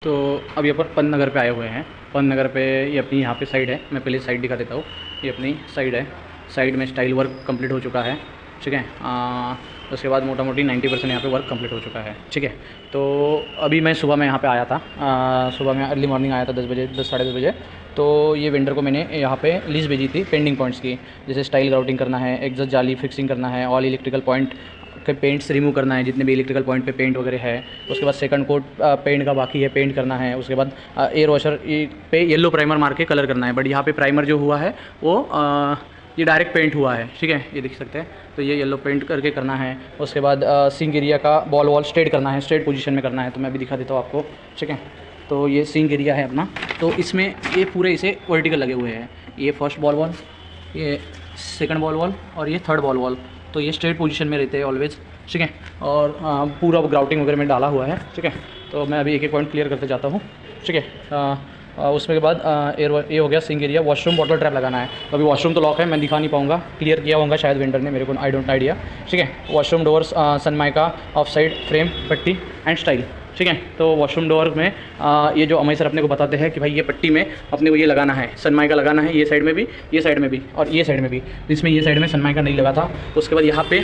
तो अभी अपन पंतनगर पे आए हुए हैं। पंतनगर पे ये अपनी यहाँ पे साइड है, मैं पहले साइड दिखा देता हूँ। ये अपनी साइड है, साइड में स्टाइल वर्क कंप्लीट हो चुका है, ठीक है। उसके बाद मोटा मोटी 90% यहाँ पे वर्क कंप्लीट हो चुका है, ठीक है। तो अभी मैं सुबह में यहाँ पे आया था, सुबह में अर्ली मॉर्निंग आया था 10 बजे, 10 साढ़े 10 बजे। तो ये वेंडर को मैंने यहाँ पे लीज भेजी थी पेंडिंग पॉइंट्स की, जैसे स्टाइल राउटिंग करना है, एग्जॉस्ट जाली फिक्सिंग करना है, ऑल इलेक्ट्रिकल पॉइंट के पेंट्स रिमूव करना है, जितने भी इलेक्ट्रिकल पॉइंट पे पेंट वगैरह है। उसके बाद सेकंड कोट पेंट का बाकी है, पेंट करना है। उसके बाद एयर वॉशर पे येलो प्राइमर मार के कलर करना है, बट यहाँ पे प्राइमर जो हुआ है वो ये डायरेक्ट पेंट हुआ है, ठीक है, ये देख सकते हैं। तो ये येलो पेंट करके करना है। उसके बाद सिंक एरिया का बॉल वॉल स्ट्रेट करना है, स्ट्रेट पोजीशन में करना है। तो मैं अभी दिखा देता हूँ आपको, ठीक है। तो ये सिंक एरिया है अपना, तो इसमें ये पूरे इसे वर्टिकल लगे हुए हैं। ये फर्स्ट बॉल वॉल, ये सेकंड बॉल वॉल और ये थर्ड बॉल वॉल, तो ये स्ट्रेट पोजीशन में रहते हैं ऑलवेज, ठीक है। और पूरा ग्राउटिंग वगैरह में डाला हुआ है, ठीक है। तो मैं अभी एक एक पॉइंट क्लियर करते जाता हूँ, ठीक है। उसमें के बाद ये हो गया sink area. Washroom bottle trap लगाना है, तो अभी वॉशरूम तो लॉक है, मैं दिखा नहीं पाऊँगा, क्लियर किया होगा शायद वेंडर ने, मेरे को आई डोंट आइडिया, ठीक है। Washroom doors Sunmica of side frame पट्टी एंड स्टाइल, ठीक है। तो वॉशरूम डोर में ये जो अमय सर अपने को बताते हैं कि भाई ये पट्टी में अपने को ये लगाना है, सनमाइका लगाना है, ये साइड में भी, ये साइड में भी और ये साइड में भी। तो इसमें ये साइड में सनमाइका नहीं लगा था। उसके बाद यहाँ पे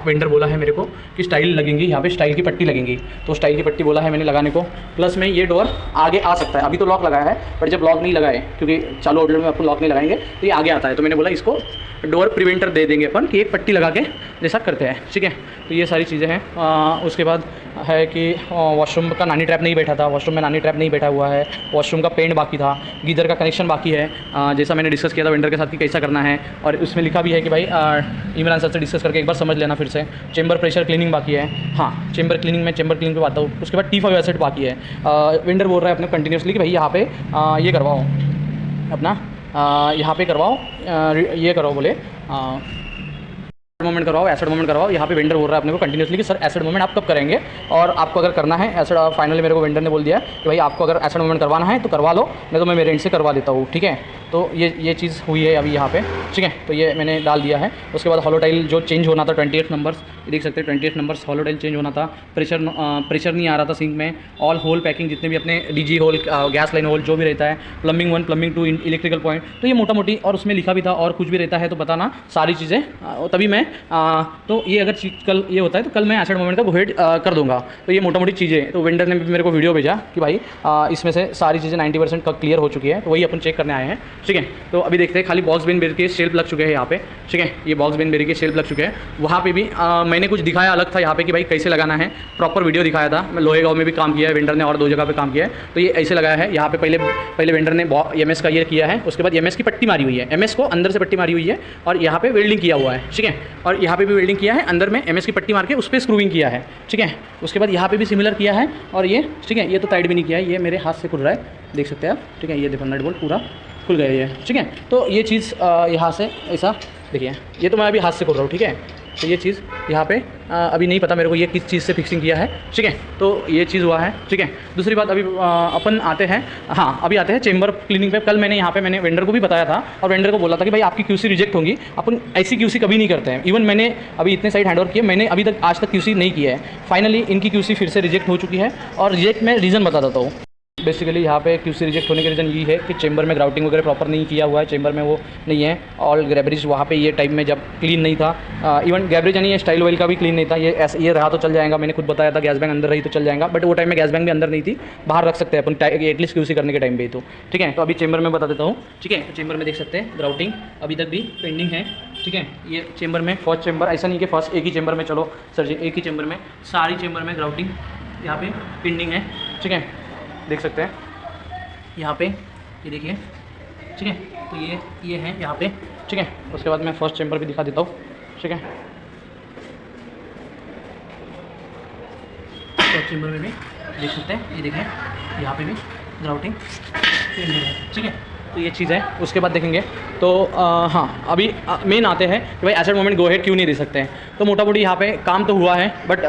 वेंडर बोला है मेरे को कि स्टाइल लगेंगी, यहाँ पे स्टाइल की पट्टी लगेंगी, तो स्टाइल की पट्टी बोला है मैंने लगाने को। प्लस में ये डोर आगे आ सकता है, अभी तो लॉक लगाया है, बट जब लॉक नहीं लगाए, क्योंकि चालू आउटलेट में अपन लॉक नहीं लगाएंगे तो ये आगे आता है, तो मैंने बोला इसको डोर प्रिवेंटर दे देंगे अपन कि एक पट्टी लगा के जैसा करते हैं, ठीक है। तो ये सारी चीज़ें हैं। उसके बाद है कि वॉशरूम का नानी ट्रैप नहीं बैठा था, वॉशरूम में नानी ट्रैप नहीं बैठा हुआ है। वॉशरूम का पेंट बाकी था, गीज़र का कनेक्शन बाकी है, जैसा मैंने डिस्कस किया था वेंडर के साथ कि कैसा करना है। और उसमें लिखा भी है कि भाई इमरान सर से डिस्कस करके एक बार समझ लेना फिर से। चेंबर प्रेशर क्लीनिंग बाकी है, हाँ चेंबर क्लीनिंग में चेंबर क्लीनिंग पे आता हूँ। उसके बाद T5 एसेट बाकी है। वेंडर बोल रहा है अपने कंटिन्यूसली कि भाई यहाँ पे ये करवाओ अपना, यहाँ पे करवाओ, ये करो बोले मोमेंट करवाओ, एसिड मोमेंट करवाओ। यहाँ पे वेंडर बोल रहा है अपने को कंटिन्यूसली कि सर एसिड मोमेंट आप कब करेंगे, और आपको अगर करना है एसिड, फाइनली मेरे को वेंडर ने बोल दिया कि भाई आपको अगर एसिड मोमेंट करवाना है तो करवा लो, नहीं तो मैं मेरे एंड से करवा देता हूँ, ठीक है। तो ये चीज़ हुई है अभी यहाँ पे, ठीक है। तो ये मैंने डाल दिया है। उसके बाद हॉलोटाइल जो चेंज होना था 28 नंबर्स, देख सकते हैं 28 नंबर्स हॉलोटाइल चेंज होना था। प्रेशर नहीं आ रहा था सिंक में। ऑल होल पैकिंग जितने भी अपने DG hole, gas line hole जो भी रहता है, प्लम्बिंग 1 प्लम्बिंग 2 इलेक्ट्रिकल पॉइंट, तो ये मोटा मोटी, और उसमें लिखा भी था और कुछ भी रहता है तो बताना सारी चीज़ें, तभी मैं तो ये अगर कल ये होता है तो कल मैं एसिड मोमेंट का प्रोवाइड कर दूंगा। तो ये मोटा मोटी चीज़ें, तो वेंडर ने भी मेरे को वीडियो भेजा कि भाई इसमें से सारी चीज़ें 90% का क्लियर हो चुकी है, तो वही अपन चेक करने आए हैं, ठीक है। तो अभी देखते हैं, खाली बॉक्स बेन बेर के शेल्फ लग चुके हैं यहाँ पे, ठीक है। ये बॉक्स बेन बेर के शेल्फ लग चुके हैं। वहाँ पे भी मैंने कुछ दिखाया अलग था यहाँ पे कि भाई कैसे लगाना है, प्रॉपर वीडियो दिखाया था। मैं लोहेगांव में भी काम किया है वेंडर ने, और 2 जगह पे काम किया है। तो ये ऐसे लगाया है यहाँ पे, पहले वेंडर ने MS का ये किया है, उसके बाद MS की पट्टी मारी हुई है, MS को अंदर से पट्टी मारी हुई है, और यहाँ पे वेल्डिंग किया हुआ है, ठीक है। और यहाँ पे भी वेल्डिंग किया है, अंदर में MS की पट्टी मार के उस पर स्क्रूइंग किया है, ठीक है। उसके बाद यहाँ पे भी सिमिलर किया है, और ये, ठीक है, ये तो टाइट भी नहीं किया है, ये मेरे हाथ से खुल रहा है, देख सकते हैं आप, ठीक है। ये देखो नट बोल्ट पूरा खुल गया ये, ठीक है। तो ये चीज़ यहाँ से ऐसा देखिए, ये तो मैं अभी हाथ से खोल रहा हूँ, ठीक है। तो ये चीज़ यहाँ पे अभी नहीं पता मेरे को ये किस चीज़ से फिक्सिंग किया है, ठीक है। तो ये चीज़ हुआ है, ठीक है। दूसरी बात, अभी अपन आते हैं, हाँ अभी आते हैं चेंबर क्लीनिंग पे। कल मैंने यहाँ पे मैंने वेंडर को भी बताया था, और वेंडर को बोला था कि भाई आपकी QC रिजेक्ट होंगी, अपन ऐसी QC कभी नहीं करते हैं। इवन मैंने अभी इतने साइड हैंड ओवर किए, मैंने अभी तक आज तक QC नहीं किया है। फाइनली इनकी QC फिर से रिजेक्ट हो चुकी है, और रिजेक्ट में रीज़न बता देता हूँ। बेसिकली यहाँ पे QC रिजेक्ट होने का रीज़न ये है कि चेंबर में ग्राउटिंग वगैरह प्रॉपर नहीं किया हुआ है, चेंबर में वो नहीं है। ऑल गैब्रेज वहाँ पे ये टाइम में जब क्लीन नहीं था, इवन गैब्रेज यानी ये स्टाइल ऑयल का भी क्लीन नहीं था। ये रहा तो चल जाएगा, मैंने खुद बताया था गैस बैंक अंदर रही तो चल जाएगा, बट वो टाइम में गैस बैंक भी अंदर नहीं थी, बाहर रख सकते हैं अपन एटलीस्ट QC करने के टाइम पे, तो ठीक है। तो अभी चेंबर में बता देता हूँ, ठीक है। चेंबर में देख सकते हैं ग्राउटिंग अभी तक भी पेंडिंग है, ठीक है। ये चेंबर में फर्स्ट चेंबर, ऐसा नहीं कि फर्स्ट एक ही चेंबर में, चलो सर जी एक ही चेंबर में, सारी चेंबर में ग्राउटिंग यहाँ पे पेंडिंग है, ठीक है। देख सकते हैं यहाँ पे, ये देखिए, ठीक है। तो ये है यहाँ पे, ठीक है। उसके बाद मैं फर्स्ट चेंबर भी दिखा देता हूँ, ठीक है। फर्स्ट चेंबर में भी देख सकते हैं, ये देखें यहाँ पे भी ग्राउटिंग पेंडिंग है, ठीक है। तो ये चीज़ है। उसके बाद देखेंगे तो हाँ, अभी मेन आते हैं कि भाई एसेट मोमेंट गो हेड क्यों नहीं दे सकते हैं। तो मोटा मोटी यहाँ पे काम तो हुआ है, बट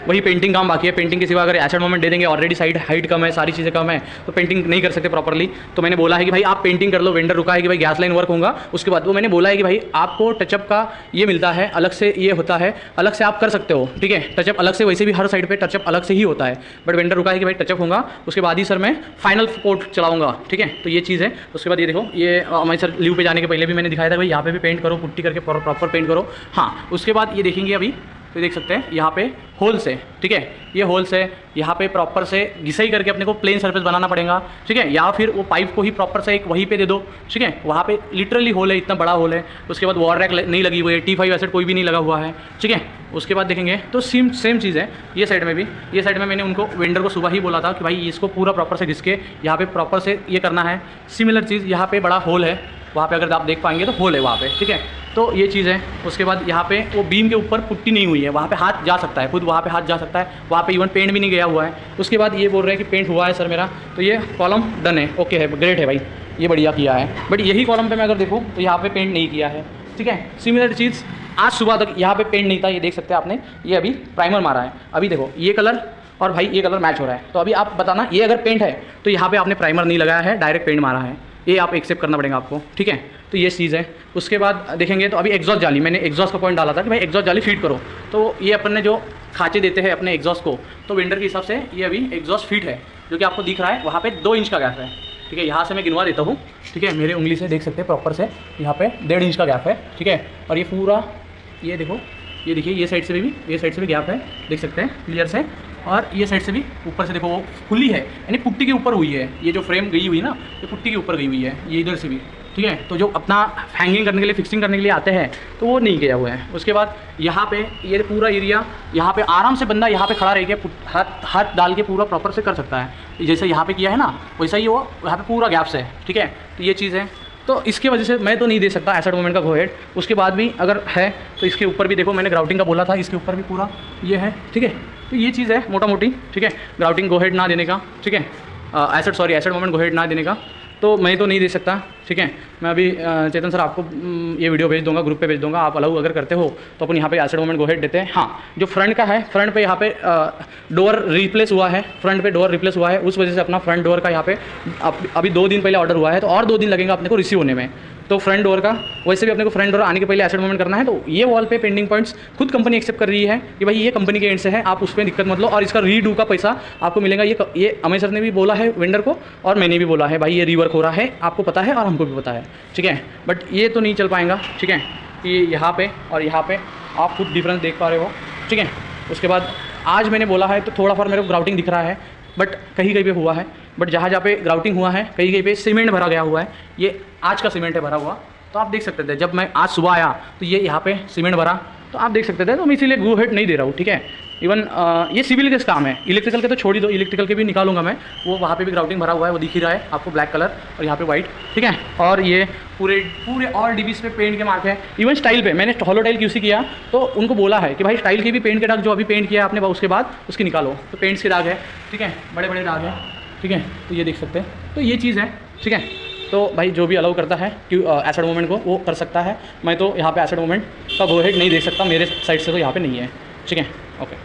वही पेंटिंग काम बाकी है। पेंटिंग के सिवा अगर एसेट मोमेंट दे देंगे, ऑलरेडी साइड हाइट कम है, सारी चीज़ें कम है, तो पेंटिंग नहीं कर सकते प्रॉपरली। तो मैंने बोला है कि भाई आप पेंटिंग कर लो। वेंडर रुका है कि भाई गैस लाइन वर्क होगा, उसके बाद वो मैंने बोला है कि भाई आपको टचअप का ये मिलता है, अलग से ये होता है, अलग से आप कर सकते हो, ठीक है। टचअप अलग से, वैसे भी हर साइड पे टचअप अलग से ही होता है, बट वेंडर रुका है कि भाई टचअप होगा, उसके बाद ही सर मैं फाइनल कोट चलाऊंगा, ठीक है। तो ये चीज़ है। उसके बाद ये देखो, ये हमारे सर लीव पे जाने के पहले भी मैंने दिखाया था भाई यहाँ पे भी पेंट करो, पुट्टी करके प्रॉपर पेंट करो। हाँ, उसके बाद ये देखेंगे अभी तो देख सकते हैं यहाँ पे होल्स है, ठीक है। ये होल्स है, यहाँ पे प्रॉपर से घिसाई करके अपने को प्लेन सरफेस बनाना पड़ेगा, ठीक है। या फिर वो पाइप को ही प्रॉपर से एक वहीं पे दे दो, ठीक है। वहाँ पे लिटरली होल है, इतना बड़ा होल है। उसके बाद वॉल रैक नहीं लगी हुई है, T5 एसेट कोई भी नहीं लगा हुआ है, ठीक है। उसके बाद देखेंगे तो सेम चीज़ है ये साइड में भी। ये साइड में मैंने उनको वेंडर को सुबह ही बोला था कि भाई इसको पूरा प्रॉपर से घिस के यहाँ पे प्रॉपर से ये करना है। सिमिलर चीज़ यहाँ पे बड़ा होल है, वहाँ पे अगर आप देख पाएंगे तो होल है वहाँ पे, ठीक है। तो ये चीज़ है। उसके बाद यहाँ पे वो बीम के ऊपर पुट्टी नहीं हुई है, वहाँ पे हाथ जा सकता है, खुद वहाँ पे हाथ जा सकता है, वहाँ पे इवन पेंट भी नहीं गया हुआ है। उसके बाद ये बोल रहे हैं कि पेंट हुआ है सर मेरा, तो ये कॉलम डन है, ओके है, ग्रेट है भाई, ये बढ़िया किया है। बट यही कॉलम पे मैं अगर देखूँ तो यहाँ पे पेंट नहीं किया है, ठीक है। सिमिलर चीज़ आज सुबह तक यहाँ पे पेंट नहीं था, ये देख सकते हैं आपने। ये अभी प्राइमर मारा है, अभी देखो ये कलर और भाई ये कलर मैच हो रहा है। तो अभी आप बताना, ये अगर पेंट है तो यहाँ पे आपने प्राइमर नहीं लगाया है, डायरेक्ट पेंट मारा है, ये आप एक्सेप्ट करना पड़ेगा आपको, ठीक है। तो ये चीज़ है। उसके बाद देखेंगे तो अभी एग्जॉस्ट जाली, मैंने एग्जॉस्ट का पॉइंट डाला था कि भाई एग्जॉस्ट जाली फीड करो। तो ये अपन ने जो खाँचे देते हैं अपने एग्जॉस्ट को, तो वेंडर के हिसाब से ये अभी एग्जॉस्ट फीट है, जो कि आपको दिख रहा है वहाँ पे 2 इंच का गैप है, ठीक है। यहाँ से मैं गिनवा देता हूँ, ठीक है। मेरे उंगली से देख सकते हैं प्रॉपर से यहाँ पे 1.5 इंच का गैप है, ठीक है। और ये पूरा ये देखो, ये देखिए, ये साइड से भी ये साइड से भी गैप है, देख सकते हैं क्लियर से। और ये साइड से भी ऊपर से देखो वो खुली है, यानी पुट्टी के ऊपर हुई है। ये जो फ्रेम गई हुई ना, ये पुट्टी के ऊपर गई हुई है, ये इधर से भी, ठीक है। तो जो अपना हैंगिंग करने के लिए, फिक्सिंग करने के लिए आते हैं, तो वो नहीं किया हुआ है। उसके बाद यहाँ पे ये पूरा एरिया, यहाँ पे आराम से बंदा यहाँ पे खड़ा रह गया, हाथ डाल के पूरा प्रॉपर से कर सकता है। जैसे यहाँ पे किया है ना, वैसा ही वो यहाँ पे पूरा गैप्स है, ठीक है। तो ये चीज़ है। तो इसके वजह से मैं तो नहीं दे सकता एसेट मोमेंट का गो हेड। उसके बाद भी अगर है तो इसके ऊपर भी देखो, मैंने ग्राउटिंग का बोला था, इसके ऊपर भी पूरा ये है, ठीक है। तो ये चीज़ है मोटा मोटी, ठीक है। ग्राउटिंग गो हेड ना देने का, ठीक है। एसेट मोमेंट गो हेड ना देने का, तो मैं तो नहीं दे सकता, ठीक है। मैं अभी चेतन सर आपको ये वीडियो भेज दूंगा, ग्रुप पे भेज दूंगा। आप अलाउ अगर करते हो तो अपन यहाँ पे एसेट मोमेंट गो हेड देते हैं। हाँ, जो फ्रंट का है, फ्रंट पे यहाँ पे डोर रिप्लेस हुआ है, फ्रंट पे डोर रिप्लेस हुआ है, उस वजह से अपना फ्रंट डोर का यहाँ पे अभी 2 दिन पहले ऑर्डर हुआ है, तो और 2 दिन लगेगा अपने को रिसीव होने में। तो फ्रंट डोर का वैसे भी अपने को फ्रंट डोर आने के पहले एसेट मोमेंट करना है। तो ये वॉल पे पेंडिंग पॉइंट्स खुद कंपनी एक्सेप्ट कर रही है कि भाई ये कंपनी के एंड से है, आप उस पर दिक्कत मत लो, और इसका रीडू का पैसा आपको मिलेगा। ये अमय सर ने भी बोला है वेंडर को, और मैंने भी बोला है भाई ये रीवर्क हो रहा है, आपको पता है और हमको भी पता है, ठीक है। बट ये तो नहीं चल पाएगा, ठीक है। कि यहाँ पे और यहाँ पे आप खुद डिफरेंस देख पा रहे हो, ठीक है। उसके बाद आज मैंने बोला है तो थोड़ा फॉर मेरे को ग्राउटिंग दिख रहा है, बट कहीं कहीं पे हुआ है, बट जहाँ जहाँ पे ग्राउटिंग हुआ है कहीं कहीं पे सीमेंट भरा गया हुआ है। ये आज का सीमेंट है भरा हुआ, तो आप देख सकते थे जब मैं आज सुबह आया तो ये यहाँ पे सीमेंट भरा, तो आप देख सकते थे। तो मैं इसीलिए गो हेड नहीं दे रहा हूँ, ठीक है। इवन ये सिविल के काम है, इलेक्ट्रिकल के तो छोड़ ही दो, इलेक्ट्रिकल के भी निकालूंगा मैं। वो वहाँ पे भी ग्राउटिंग भरा हुआ है, वो दिख ही रहा है आपको, ब्लैक कलर और यहाँ पे वाइट, ठीक है। और ये पूरे ऑल डीबीज पे पेंट के मार्क है। इवन स्टाइल पे मैंने हॉलो टाइल क्यूसी किया, तो उनको बोला है कि भाई स्टाइल के भी पेंट के दाग जो अभी पेंट किया आपने उसके बाद उसकी निकालो, तो पेंट्स के दाग है, ठीक है, बड़े बड़े दाग है, ठीक है। तो ये देख सकते हैं, तो ये चीज़ है, ठीक है। तो भाई जो भी अलाउ करता है कि एसेट मोमेंट को, वो कर सकता है। मैं तो यहाँ पे एसेट मोमेंट का गो हेड नहीं दे सकता, मेरे साइड से तो यहाँ पे नहीं है, ठीक है। ओके।